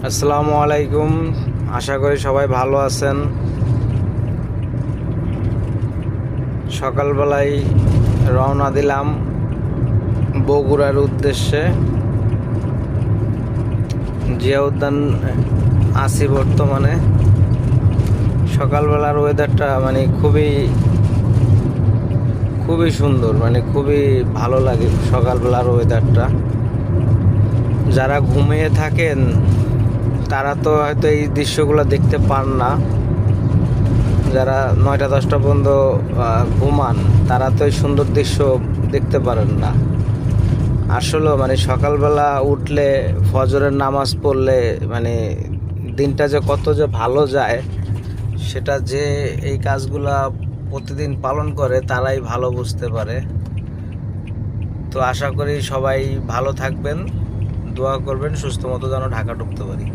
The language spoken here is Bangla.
আসসালামু আলাইকুম। আশা করি সবাই ভালো আছেন। সকালবেলায় রওনা দিলাম বগুড়ার উদ্দেশ্যে। জিয়া উদ্যান আছি বর্তমানে। সকালবেলার ওয়েদারটা খুবই খুবই সুন্দর, খুবই ভালো লাগে সকালবেলার ওয়েদারটা। যারা ঘুমিয়ে থাকেন তারা তো হয়তো এই দৃশ্যগুলো দেখতে পান না। যারা 9টা-10টা পর্যন্ত ঘুমান তারা তো এই সুন্দর দৃশ্য দেখতে পারেন না। আসলে সকালবেলা উঠলে ফজরের নামাজ পড়লে দিনটা যে কত যে ভালো যায়, সেটা যে এই কাজগুলা প্রতিদিন পালন করে তারাই ভালো বুঝতে পারে। তো আশা করি সবাই ভালো থাকবেন, দোয়া করবেন সুস্থ মতো যেন ঢাকা ঢুকতে পারি।